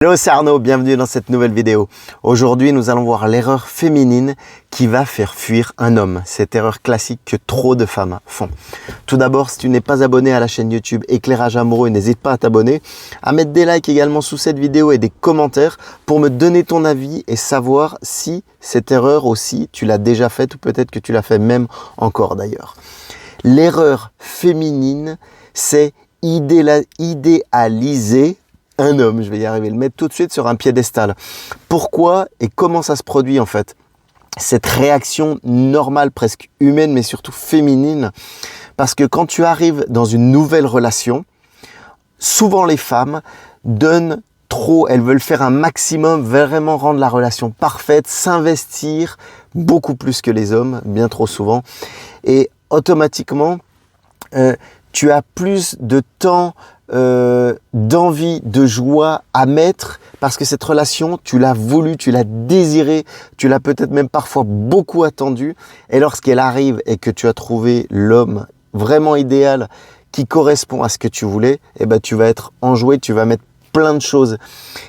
Hello, c'est Arnaud, bienvenue dans cette nouvelle vidéo. Aujourd'hui, nous allons voir l'erreur féminine qui va faire fuir un homme. Cette erreur classique que trop de femmes font. Tout d'abord, si tu n'es pas abonné à la chaîne YouTube Éclairage Amoureux, n'hésite pas à t'abonner, à mettre des likes également sous cette vidéo et des commentaires pour me donner ton avis et savoir si cette erreur aussi, tu l'as déjà faite ou peut-être que tu l'as fait même encore d'ailleurs. L'erreur féminine, c'est idéaliser un homme, je vais y arriver, le mettre tout de suite sur un piédestal. Pourquoi et comment ça se produit en fait? Cette réaction normale, presque humaine, mais surtout féminine, parce que quand tu arrives dans une nouvelle relation, souvent les femmes donnent trop, elles veulent faire un maximum, vraiment rendre la relation parfaite, s'investir beaucoup plus que les hommes, bien trop souvent, et automatiquement, tu as plus de temps, d'envie, de joie à mettre parce que cette relation, tu l'as voulu, tu l'as désirée, tu l'as peut-être même parfois beaucoup attendue et lorsqu'elle arrive et que tu as trouvé l'homme vraiment idéal qui correspond à ce que tu voulais, eh ben, tu vas être enjoué, tu vas mettre plein de choses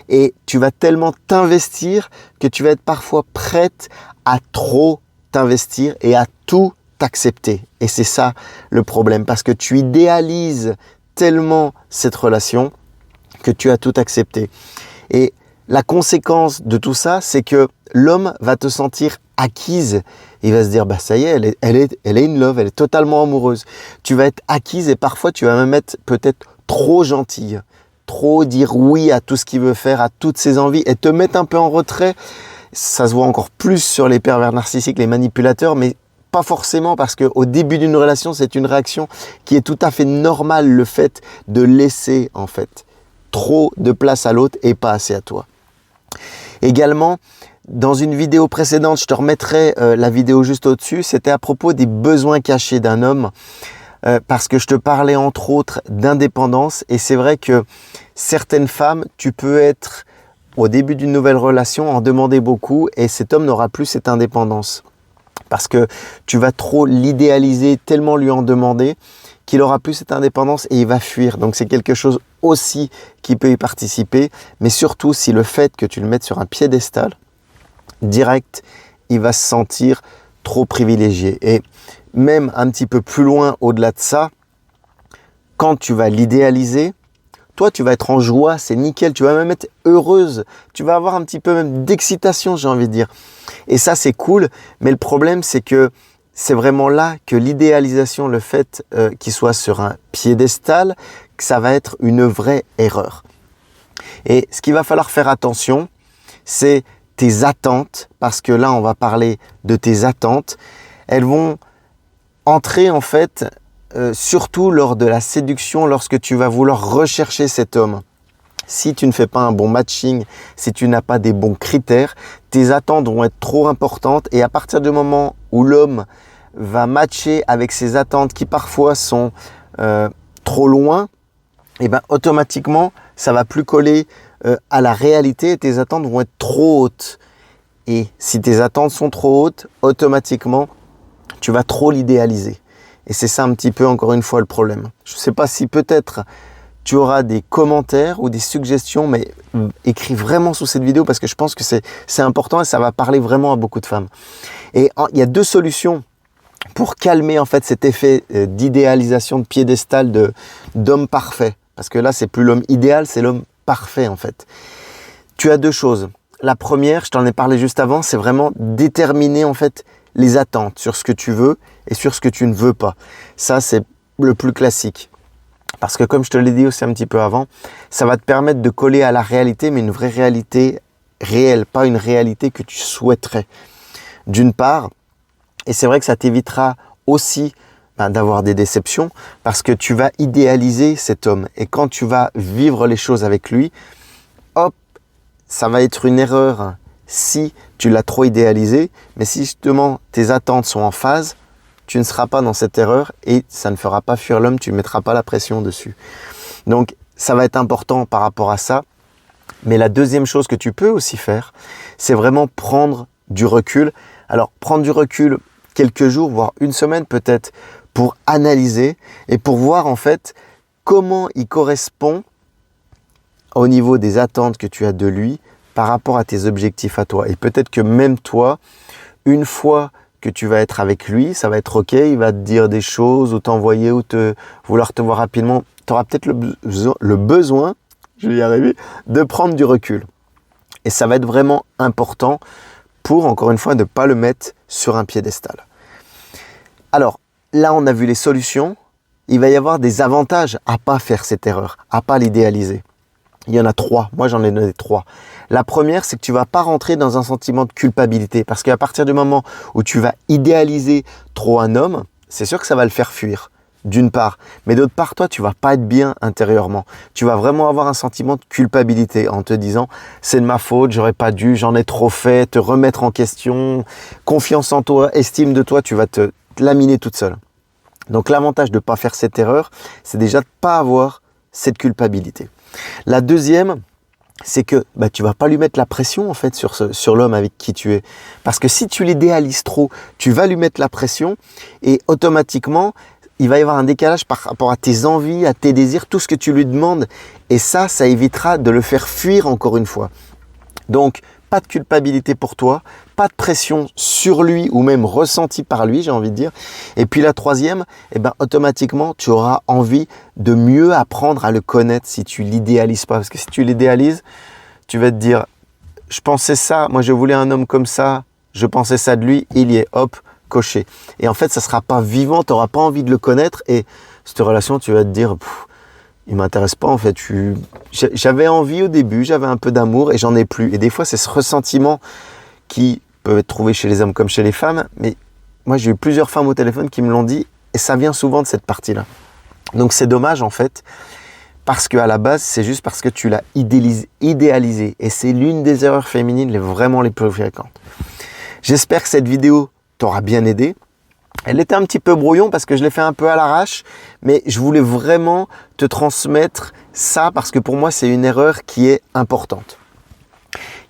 et tu vas tellement t'investir que tu vas être parfois prête à trop t'investir et à tout t'accepter. Et c'est ça le problème parce que tu idéalises tellement cette relation que tu as tout accepté. Et la conséquence de tout ça, c'est que l'homme va te sentir acquise. Il va se dire, bah ça y est, elle est in love, elle est totalement amoureuse. Tu vas être acquise et parfois tu vas même être peut-être trop gentille, trop dire oui à tout ce qu'il veut faire, à toutes ses envies et te mettre un peu en retrait. Ça se voit encore plus sur les pervers narcissiques, les manipulateurs, mais pas forcément parce qu'au début d'une relation, c'est une réaction qui est tout à fait normale, le fait de laisser en fait trop de place à l'autre et pas assez à toi. Également, dans une vidéo précédente, je te remettrai la vidéo juste au-dessus, c'était à propos des besoins cachés d'un homme parce que je te parlais entre autres d'indépendance et c'est vrai que certaines femmes, tu peux être au début d'une nouvelle relation, en demander beaucoup et cet homme n'aura plus cette indépendance. Parce que tu vas trop l'idéaliser, tellement lui en demander, qu'il aura plus cette indépendance et il va fuir. Donc c'est quelque chose aussi qui peut y participer, mais surtout si le fait que tu le mettes sur un piédestal, direct, il va se sentir trop privilégié. Et même un petit peu plus loin au-delà de ça, quand tu vas l'idéaliser, toi, tu vas être en joie, c'est nickel, tu vas même être heureuse, tu vas avoir un petit peu même d'excitation, j'ai envie de dire. Et ça, c'est cool, mais le problème, c'est que c'est vraiment là que l'idéalisation, le fait qu'il soit sur un piédestal, que ça va être une vraie erreur. Et ce qu'il va falloir faire attention, c'est tes attentes, parce que là, on va parler de tes attentes. Elles vont entrer en fait surtout lors de la séduction, lorsque tu vas vouloir rechercher cet homme. Si tu ne fais pas un bon matching, si tu n'as pas des bons critères, tes attentes vont être trop importantes et à partir du moment où l'homme va matcher avec ses attentes qui parfois sont trop loin, et ben automatiquement ça va plus coller à la réalité et tes attentes vont être trop hautes. Et si tes attentes sont trop hautes, automatiquement tu vas trop l'idéaliser. Et c'est ça un petit peu, encore une fois, le problème. Je ne sais pas si peut-être tu auras des commentaires ou des suggestions, mais écris vraiment sous cette vidéo parce que je pense que c'est important et ça va parler vraiment à beaucoup de femmes. Et il y a deux solutions pour calmer en fait cet effet d'idéalisation de piédestal d'homme parfait. Parce que là, c'est plus l'homme idéal, c'est l'homme parfait en fait. Tu as deux choses. La première, je t'en ai parlé juste avant, c'est vraiment déterminer en fait les attentes sur ce que tu veux et sur ce que tu ne veux pas. Ça, c'est le plus classique. Parce que comme je te l'ai dit aussi un petit peu avant, ça va te permettre de coller à la réalité, mais une vraie réalité réelle, pas une réalité que tu souhaiterais. D'une part, et c'est vrai que ça t'évitera aussi d'avoir des déceptions, parce que tu vas idéaliser cet homme. Et quand tu vas vivre les choses avec lui, hop, ça va être une erreur si tu l'as trop idéalisé, mais si justement tes attentes sont en phase, tu ne seras pas dans cette erreur et ça ne fera pas fuir l'homme, tu ne mettras pas la pression dessus. Donc ça va être important par rapport à ça. Mais la deuxième chose que tu peux aussi faire, c'est vraiment prendre du recul. Alors prendre du recul quelques jours, voire une semaine peut-être, pour analyser et pour voir en fait comment il correspond au niveau des attentes que tu as de lui par rapport à tes objectifs à toi. Et peut-être que même toi, une fois que tu vas être avec lui, ça va être ok, il va te dire des choses ou t'envoyer ou vouloir te voir rapidement. Tu auras peut-être le besoin, je vais y arriver, de prendre du recul. Et ça va être vraiment important pour, encore une fois, ne pas le mettre sur un piédestal. Alors, là, on a vu les solutions. Il va y avoir des avantages à pas faire cette erreur, à pas l'idéaliser. Il y en a 3. Moi, j'en ai donné 3. La première, c'est que tu vas pas rentrer dans un sentiment de culpabilité. Parce qu'à partir du moment où tu vas idéaliser trop un homme, c'est sûr que ça va le faire fuir, d'une part. Mais d'autre part, toi, tu vas pas être bien intérieurement. Tu vas vraiment avoir un sentiment de culpabilité en te disant « c'est de ma faute, j'aurais pas dû, j'en ai trop fait », te remettre en question, confiance en toi, estime de toi, tu vas te laminer toute seule. Donc l'avantage de ne pas faire cette erreur, c'est déjà de ne pas avoir cette culpabilité. La deuxième, c'est que tu vas pas lui mettre la pression en fait sur l'homme avec qui tu es. Parce que si tu l'idéalises trop, tu vas lui mettre la pression et automatiquement, il va y avoir un décalage par rapport à tes envies, à tes désirs, tout ce que tu lui demandes. Et ça évitera de le faire fuir encore une fois. Donc, pas de culpabilité pour toi, pas de pression sur lui ou même ressentie par lui, j'ai envie de dire. Et puis la troisième, automatiquement, tu auras envie de mieux apprendre à le connaître si tu l'idéalises pas. Parce que si tu l'idéalises, tu vas te dire, je pensais ça, moi je voulais un homme comme ça, je pensais ça de lui, il y est, hop, coché. Et en fait, ça sera pas vivant, tu n'auras pas envie de le connaître et cette relation, tu vas te dire, il m'intéresse pas en fait. J'avais envie au début, j'avais un peu d'amour et j'en ai plus. Et des fois, c'est ce ressentiment qui peut être trouvé chez les hommes comme chez les femmes. Mais moi, j'ai eu plusieurs femmes au téléphone qui me l'ont dit et ça vient souvent de cette partie-là. Donc, c'est dommage en fait parce qu'à la base, c'est juste parce que tu l'as idéalisé. Et c'est l'une des erreurs féminines vraiment les plus fréquentes. J'espère que cette vidéo t'aura bien aidé. Elle était un petit peu brouillon parce que je l'ai fait un peu à l'arrache, mais je voulais vraiment te transmettre ça parce que pour moi, c'est une erreur qui est importante.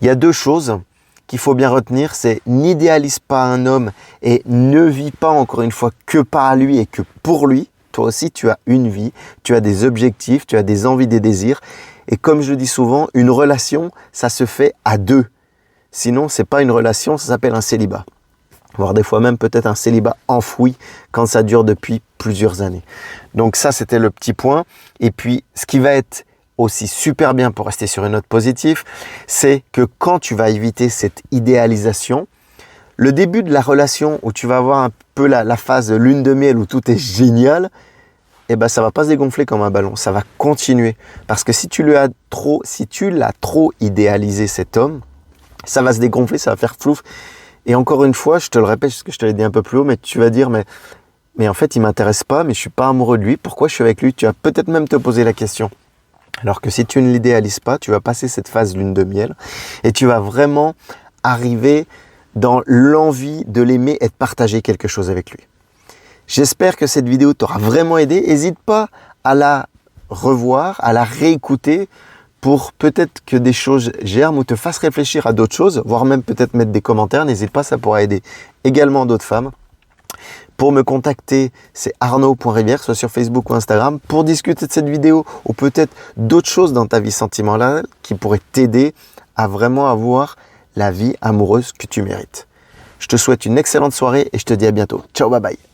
Il y a 2 choses qu'il faut bien retenir, c'est n'idéalise pas un homme et ne vis pas encore une fois que par lui et que pour lui. Toi aussi, tu as une vie, tu as des objectifs, tu as des envies, des désirs. Et comme je le dis souvent, une relation, ça se fait à 2. Sinon, c'est pas une relation, ça s'appelle un célibat. Voire des fois même peut-être un célibat enfoui quand ça dure depuis plusieurs années. Donc ça, c'était le petit point. Et puis, ce qui va être aussi super bien pour rester sur une note positive, c'est que quand tu vas éviter cette idéalisation, le début de la relation où tu vas avoir un peu la phase lune de miel où tout est génial, ça va pas se dégonfler comme un ballon, ça va continuer. Parce que si tu l'as trop idéalisé cet homme, ça va se dégonfler, ça va faire flouf. Et encore une fois, je te le répète, ce que je te l'ai dit un peu plus haut, mais tu vas dire, mais en fait, il m'intéresse pas, mais je suis pas amoureux de lui. Pourquoi je suis avec lui? Tu vas peut-être même te poser la question. Alors que si tu ne l'idéalises pas, tu vas passer cette phase lune de miel et tu vas vraiment arriver dans l'envie de l'aimer et de partager quelque chose avec lui. J'espère que cette vidéo t'aura vraiment aidé. N'hésite pas à la revoir, à la réécouter pour peut-être que des choses germent ou te fassent réfléchir à d'autres choses, voire même peut-être mettre des commentaires. N'hésite pas, ça pourra aider également d'autres femmes. Pour me contacter, c'est arnaud.rivière, soit sur Facebook ou Instagram, pour discuter de cette vidéo ou peut-être d'autres choses dans ta vie sentimentale qui pourraient t'aider à vraiment avoir la vie amoureuse que tu mérites. Je te souhaite une excellente soirée et je te dis à bientôt. Ciao, bye bye.